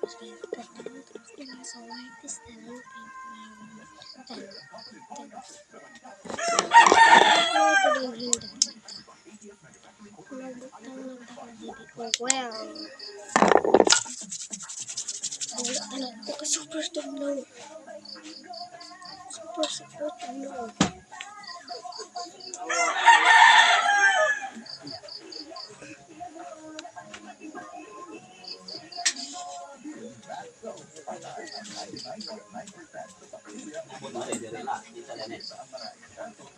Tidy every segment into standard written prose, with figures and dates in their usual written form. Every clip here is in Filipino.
So like this, then I think well, super no. Super no.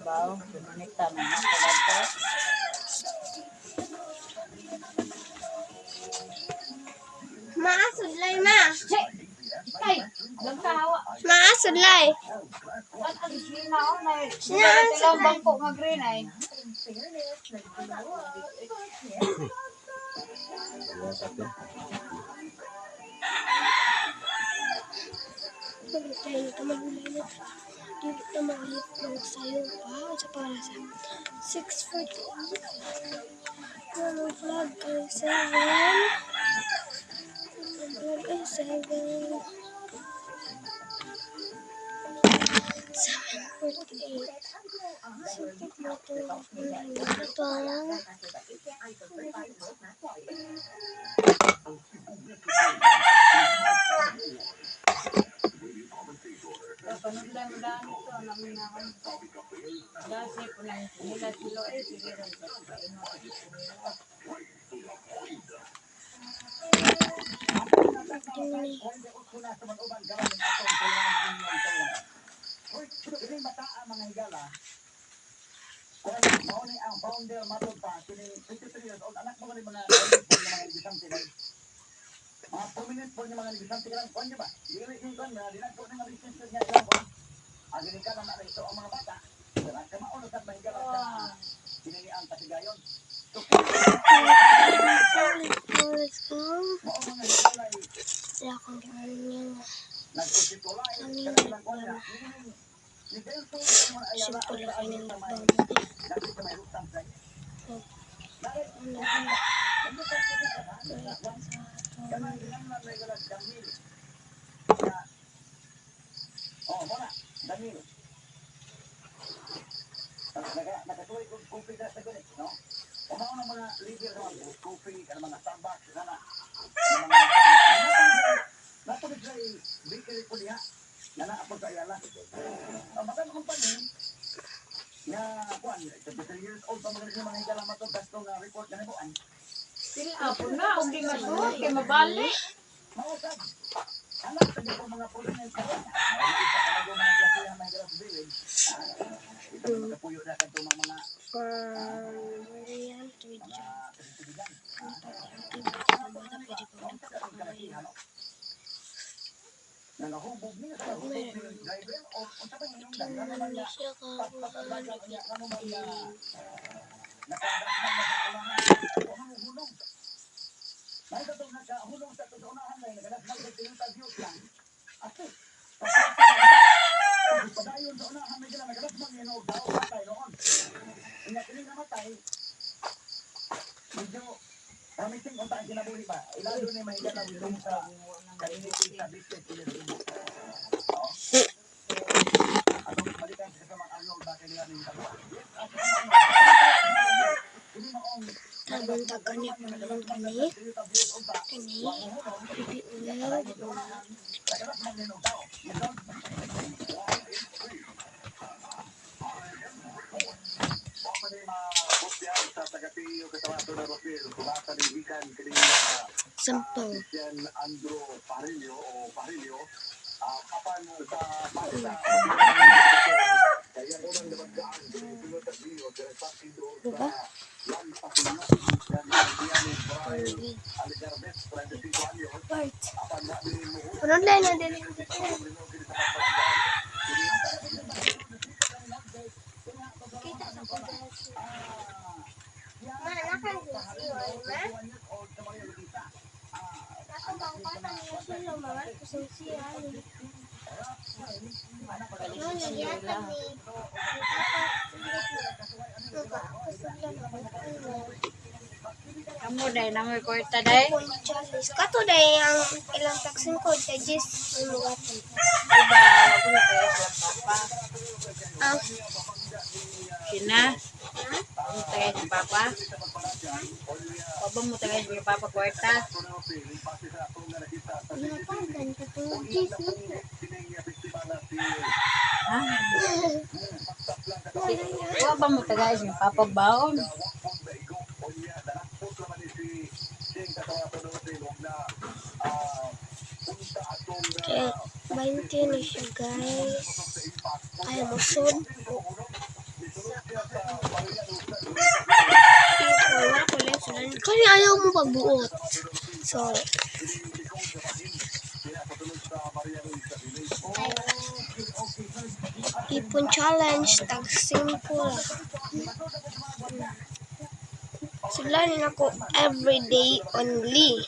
Bao, kumonekta na nakalato. Maasudlay ma. Ay, lang kahawa. Maasudlay. Ang sina o na. Silang bangko nga green ay. Sa'yo pa. Sa para sa 6:48. Yung vlog ay 7. Yung vlog ay 7. 7:48. Panood lang mo daan ito. Namin na ako. Dasi po lang nila silo ay sige rin. Ini bataan mga higala. Kung mao ni ang founder matod pa kini 53 years old anak mo ni mga negosante mga prominent po ni mga negosante kan kuan ba dili ni kuan na dinadto na mga business niya ila ko agin ka na ito ang mga bata sila ka mao na mga higala kini ni ang kasigayon so Let's go. mao mga higala Lakon niya. nagkonseptual ay kanang kuan na Simple lang kayo ng lockdown. Oh, muna, Danilo. Nakatuloy kung coffee na sa ganit, no? Umao ng mga leader naman, coffee, mga Starbucks, sana. Natuloy sa bakery po niya, na naapod sa Ayala. Ang magandang kumpanya, na, kuwan, 33 years old pa mga higala matod, gasto nga report na nibuan. Sila po na, hindi masuot, kay mabali. Mausap. Anak, sabi ko mga prominent ka. Isa ka na mga klase ng mga galas village. Ito mga kapuyo na kanto mga Marian, tweet siya. nangahubog niya sa driver o unsa ba yung Hindi siya kabuhan. May katong nakahulog sa tutunahan na nagalasmag sa interview lang. Ate, padayon sa unahan na nagalasmag yun o daw patay noon. Kaya kini namatay, medyo promising unta ang kinabuhi ba? Ilalo ni may gana wilong sa community sa business kini. Atong balikan sa mga Arnold ba kaya ni Kapwa. Ini maong Tagon niya panalang kani. Kani. Pipi ulo. Sampal. Andro Parillo o Parillo kapan sa pasta kaya unang nabagaan dito sa video sa partido Diba? Part. Panonlay na din. Ma, nakagisi, ma? Ako bang kata niya sila, ma? Kusang siya. No, nagyata ni. Kamu dahil namoy kwarta dahil. Kato dahil ang ilang tax singkod kay Jess ang luwatan. Diba, wag mo tayo sa papa. Ah, Sina? Wag mo tayo sa papa. Wag mo tayo sa papa kwarta. pinapagan ka to Jess mo. Ha? Wag ba mo tayo sa papa baon? Kaya 20 na siya guys. Ay musod. Wala ko lesson. Kaya ayaw mo pagbuot. So, ipon challenge tag simple. Sila rin ako everyday only.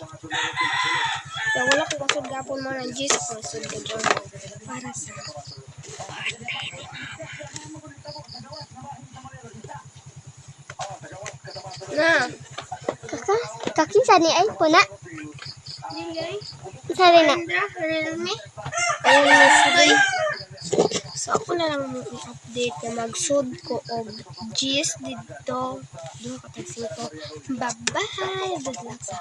Kaya wala ko kasod gapon mo ng G's kasod ka dyan. Para sa na. Kakinsa ni ay po na. Dili. Sari na. Realme. Ayun ni So ako na lang mo i-update na magsud ko og G's dito. Duha ka tagsin ko. Bye-bye. Good luck sa